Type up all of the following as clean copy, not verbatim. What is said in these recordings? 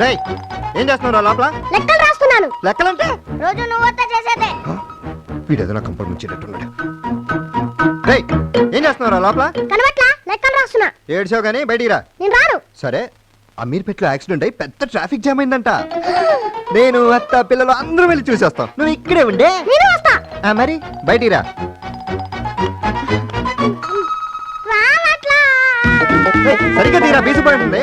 రేయ్ ఏం చేస్తున్నావు లోపల? లెక్కలు రాస్తున్నాను. లెక్కలంటే రోజు నువ్వు చేసేదే. వీడేదో నా కంపౌండ్ ముచ్చేటట్టున్నాడు. రేయ్ ఏం చేస్తున్నావు లోపల? కనబట్లా లెక్కలు రాస్తున్నా. ఏడ్చావు కానీ బయటికి రా. నేను రాను. సరే అమీర్పేటలో యాక్సిడెంట్ అయి పెద్ద ట్రాఫిక్ జామ్ అయిందంట. నేను అత్త పిల్లలు అందరూ వెళ్ళి చూసేస్తాం. నువ్వు ఇక్కడే ఉండే. నేను వస్తా. మరి బయటికి రా. రావట్లా. సరిగ్గా తీరా బీసిపడుతుంది.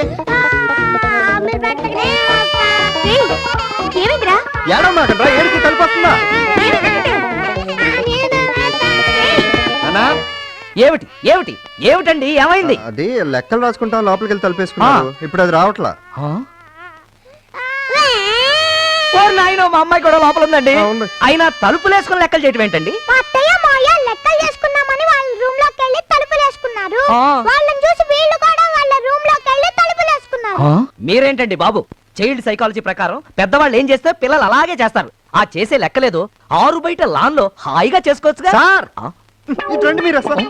ఏమిటిరా? ఏడమ్మా అక్కడ ఏడికి కలిపి వస్తుందా? అన్నా ఏమిటి ఏమిటి ఏమిటండి ఏమైంది? అది లెక్కలు రాసుకుంటాం లోపలికి వెళ్ళి తలిపేసుకున్నాను. ఇప్పుడు అది రావట్లా. నాయనో మా అమ్మాయి కూడా లోపల ఉందండి. ఉంది. అయినా తలుపులు వేసుకుని లెక్కలు చేయటం ఏంటండి? అత్తయ్య మాయ లెక్కలు చేసుకుందామని వాళ్ళ రూమ్ లోకి వెళ్ళి తలుపులు వేసుకున్నారు. వాళ్ళని చూసి వీళ్ళు కూడా వాళ్ళ రూమ్ లోకి వెళ్ళి తలుపులు వేసుకున్నారు. మీరేంటండి బాబు, చైల్డ్ సైకాలజీ ప్రకారం పెద్దవాళ్ళు ఏం చేస్తే పిల్లలు అలాగే చేస్తారు. ఆ చేసే లెక్కలేదు ఆరు బయట లాన్ లో హాయిగా చేసుకోవచ్చుగా. సార్ ఇటువంటి మీరు అసలు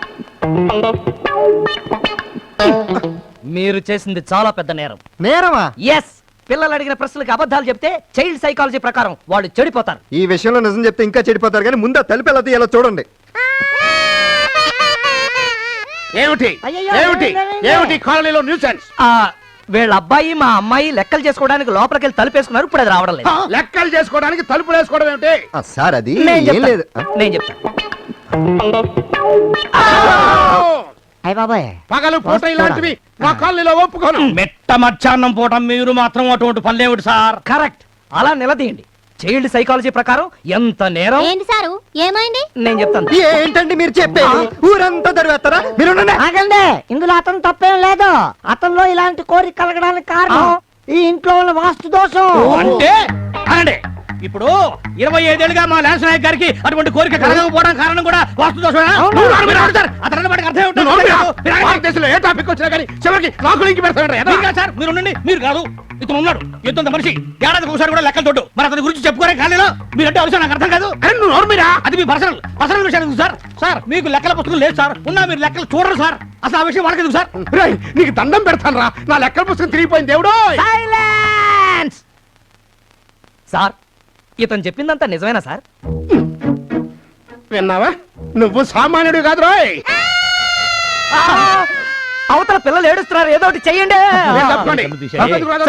మీరు చేసింది చాలా పెద్ద నేరం. నేరమా? ఎస్, పిల్లలు అడిగిన ప్రశ్నలకు అబద్ధాలు చెప్తే చైల్డ్ సైకాలజీ ప్రకారం వాళ్ళు చెడిపోతారు. ఈ విషయంలో నిజం చెప్తే ఇంకా చెడిపోతారు. కానీ ముందు తలుపు ఎలా తీయాలో చూడండి. ఏమిటి ఏమిటి ఏమిటి కాలనీలో న్యూసెన్స్? వీళ్ళ అబ్బాయి మా అమ్మాయి లెక్కలు చేసుకోవడానికి లోపలికి వెళ్ళి తలుపేసుకున్నారు. ఇప్పుడు అది రావడం లేదు. లెక్కలు చేసుకోవడానికి తలుపులు వేసుకోవడం ఏమిటి? సార్ అది నేను ఏం లేదు. నేను చెప్తాను. పగలు పూట ఇలాంటివి మా కాలనీలో ఒప్పుకోను. మెట్ట మధ్యాహ్నం పూట మీరు మాత్రం అటువంటి పనులేమిటి సార్? కరెక్ట్, అలా నిలదీయండి. చైల్డ్ సైకాలజీ ప్రకారం ఎంత నేరం? ఏంటి సారు ఏమైంది? నేను చెప్తాను. ఏంటండి మీరు చెప్పేది? ఊరంతా దరివేస్తారా? మీరు ఆగండి, ఇందులో అతను తప్పేం లేదు. అతనిలో ఇలాంటి కోరిక కలగడానికి కారణం ఈ ఇంట్లో ఉన్న వాస్తు దోషం. అంటే అనండి, ఇప్పుడు 25 ఏళ్ళుగా మా ల్యాన్స్ నాయక్ గారికి అటువంటి కోరిక కలగకపోవడానికి కారణం కూడా వాస్తు దోషమేనా? భారతదేశంలో ఏ టాపిక్ వచ్చినా కానీ చివరికి నాకు లింక్ పెడతాడు సార్. మీరు ఉండండి. మీరు కాదు, ఇతను ఉన్నాడు ఎంతో మనిషి. ఏడాదికి ఒకసారి కూడా లెక్కలు తోడు. మరి అతని గురించి చెప్పుకోరే ఖాళీలో మీరంటే అవసరం నాకు అర్థం కాదు. అరే నువ్వు నోరు మీరా? అది మీ పర్సనల్ విషయాలు సార్. సార్ మీకు లెక్కల పుస్తకం లేదు సార్. ఉన్నా మీరు లెక్కలు చూడరు సార్. అసలు ఆ విషయం వాళ్ళకి సార్. నీకు దండం పెడతాను రా, నా లెక్కల పుస్తకం తిరిగిపోయింది దేవుడు. సైలెన్స్. సార్ ఇతను చెప్పిందంతా నిజమేనా సార్? విన్నావా? నువ్వు సామాన్యుడు కాదు రోయ్. అవతల పిల్లలు ఏడుస్తున్నారు, ఏదో ఒకటి చెయ్యండి.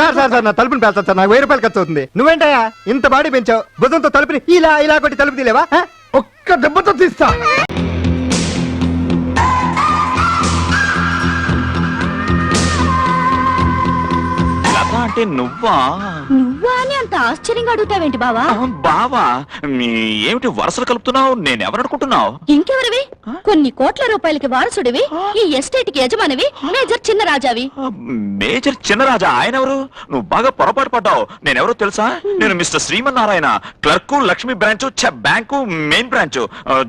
సార్ సార్ సార్ నా తలుపుని పేల్తాను సార్. నాకు 1000 రూపాయలు ఖర్చు అవుతుంది. నువ్వేంటయ్యా ఇంత బాడీ పెంచావు? భుజంతో తలుపుని ఇలా ఇలా కొట్టి తలుపు తీలేవా? ఒక్క దెబ్బతో తీస్తా. అంటే నువ్వా అని అంత ఆశ్చర్యంగా అడుగుతావేంటి బావా? బావా ఏమిటి వరుసలు కలుపుతున్నావు? నేనెవరనుకుంటున్నావు? ఇంకెవరివి? కొన్ని కోట్ల రూపాయలకి వారసుడివి, ఈ ఎస్టేట్ కి యజమానివి, మేజర్ చిన్నరాజావి. మేజర్ చిన్నరాజా ఆయన ఎవరు? నువ్వు బాగా పొరపాటు పడ్డావు. నేనెవరో తెలుసా? నేను mister Srimannarayana, clerk, Lakshmi branch, bank main branch.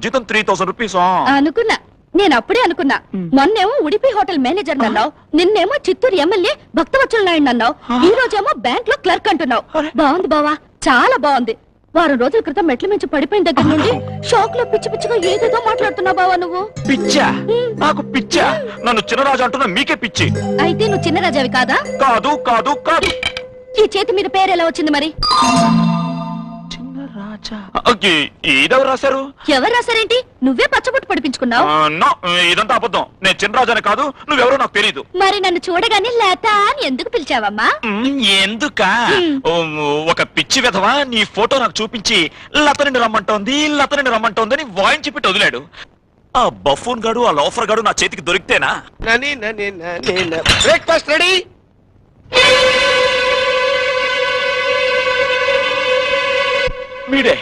జీతం 3000 రూపీస్. అనుకున్నా, నేను అప్పుడే అనుకున్నా. మొన్నేమో ఉడిపి హోటల్ మేనేజర్ అన్నావు, నిన్నేమో చిత్తూరు ఎమ్మెల్యే భక్తవత్సల నాయుడు అన్నావు, ఈ రోజేమో బ్యాంక్ లో క్లర్క్ అంటున్నావు. బాగుంది బావా, చాలా బాగుంది. వారం రోజుల క్రితం మెట్ల మించి పడిపోయిన దగ్గర నుండి షాక్ లో పిచ్చి పిచ్చిగా ఏదేదో మాట్లాడుతున్నావు బావా నువ్వు. పిచ్చా? నాకు పిచ్చా? నన్ను చిన్నరాజు అంటున్నా మీకే పిచ్చి. అయితే నువ్వు చిన్నరాజావి కాదా? కాదు కాదు కాదు. ఈ చేతి మీద పేరు ఎలా వచ్చింది మరి? ఇదెవరు రాశారు? ఎవరు రాశారేంటి? నువ్వే పచ్చబొట్టు పడిపించుకున్నావు. ఇదంతా అబద్ధం. నేను చిన్నరాజానే కాదు. నువ్వెవరో నాకు తెలీదు. మరి నన్ను చూడగానే లేత అని ఎందుకు పిలిచావమ్మా? ఎందుక? ఒక పిచ్చి విధవా నీ ఫోటో నాకు చూపించి లతని రమ్మంటోంది అని వాయించి పెట్టి వదిలాడు. ఆ బఫూన్ గాడు, ఆ లోఫర్ గాడు నా చేతికి దొరికితేనా? Breakfast ready. మీడే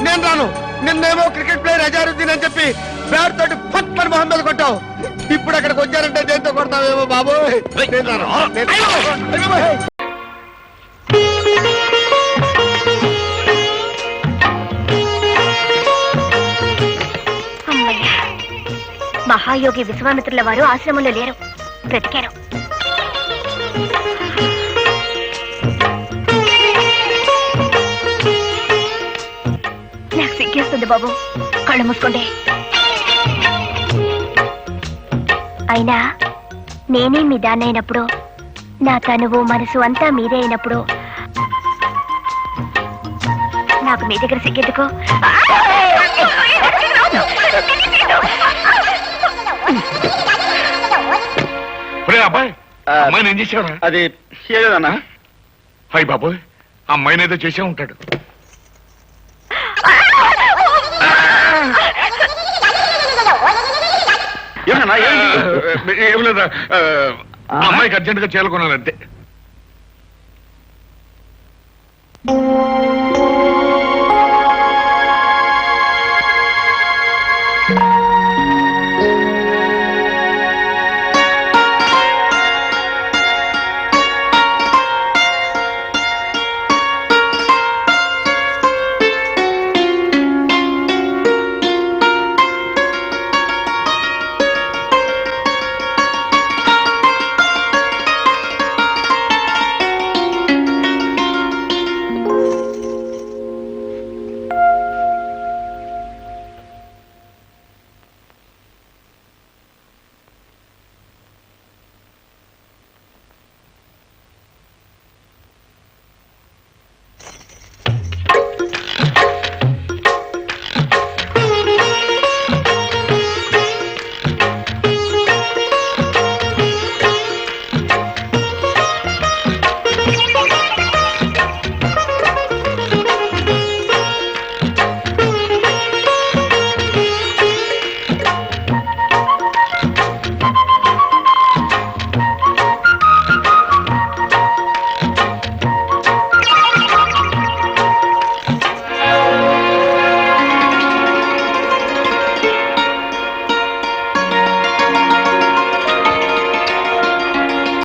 నేను రాను. నిన్నేమో క్రికెట్ ప్లేయర్ అజారుద్దీన్ అని చెప్పి బ్యాట్ తోటి పట్మని మొహం మీద కొట్టావు. ఇప్పుడు అక్కడికి వచ్చారంటే దేంతో కొడతావేమో బాబోయ్. నేను రాను. మహాయోగి విశ్వామిత్రుల వారు ఆశ్రమంలో లేరు, బ్రతికారు. నాకు సిగ్గేస్తుంది బాబు, కళ్ళు మూసుకోండి. అయినా నేనే మీ దాన్నైనప్పుడు, నా తనువు మనసు అంతా మీదే అయినప్పుడు నాకు మీ దగ్గర సిగ్గెందుకు? అబ్బాయి అమ్మాయిని ఏం చేసావరా? అది ఏదన్నా హాయ్ బాబోయ్, అమ్మాయిని ఏదో చేసే ఉంటాడు. ఏం లేదా, అమ్మాయికి అర్జెంట్ గా చేరుకున్నానంతే.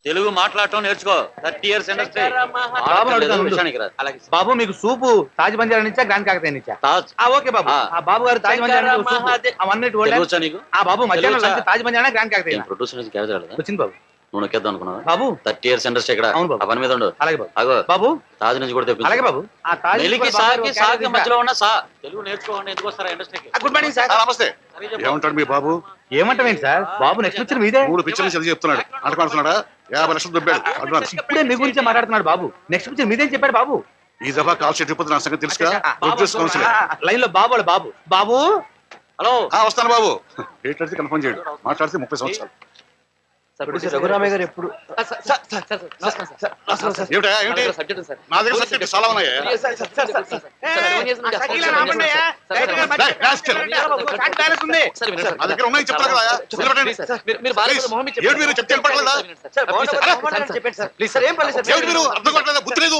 తెలుగు మాట్లాడటం నేర్చుకో. 30 years ఇండస్ట్రీ. బాబు మీకు సూపు తాజ్ బంజారా నుంచా గ్రాండ్ కాకతీయ నుంచా? ఓకే బాబు. ఆ బాబు గారు తాజ్ బంజారా నుంచి సూపు. అవన్నీ ఆ బాబు మధ్యాహ్నం lunch Taj Banjara grand Kakatiya. Producer నుంచి క్యారేజ్ రాలేదా? వచ్చింది బాబు. నువ్వు నొక్కేద్దాం అనుకున్నావా? బాబు 30 years ఇండస్ట్రీ ఇక్కడ. అవును బాబు. ఆ పని మీద ఉండు. అలాగే బాబు. అగో బాబు తాజ్ నుంచి కూడా తెప్పించు. అలాగే బాబు. ఆ తాజ్ నెలికి సాకి సాకి మధ్యలో ఉన్న సా తెలుగు నేర్చుకోండి. ఎందుకు వస్తారా ఇండస్ట్రీకి? Good morning sir. నమస్తే. ఏమంటాడు మీ బాబు? ఏమంటావేంటి సార్? బాబు నెక్స్ట్ పిక్చర్ మీదే. 3 పిక్చర్లు చదివి చెప్తున్నాడు. ఆడుకుంటున్నాడా? 50 లక్షలు దొబ్బాడు. ఇప్పుడే మీ గురించే మాట్లాడుతున్నాడు బాబు. నెక్స్ట్ పిక్చర్ మీదే చెప్పాడు బాబు. ఈ దఫా కాల్ షీట్ నా సంగతి తెలుసుగా. ప్రొడ్యూస్ కౌన్సిల్ లైన్ లో బాబు వాళ్ళ బాబు. బాబు హలో వస్తాను బాబు. డేట్ అడితే కన్ఫర్మ్ చేయడు. మాట్లాడితే 30 సంవత్సరాలు. రఘురామయ్య గారు ఎప్పుడు ఏమిటా? ఏమిటి? నా దగ్గర సబ్జెక్ట్ చాలా ఉన్నాయా? నా దగ్గర ఉన్నాయి చెప్తారు కదా. ఏమిటి మీరు చెప్తే వినపడలేదా? ఏమిటి మీరు అర్థం కావట్లేదా? బుద్ధి లేదు.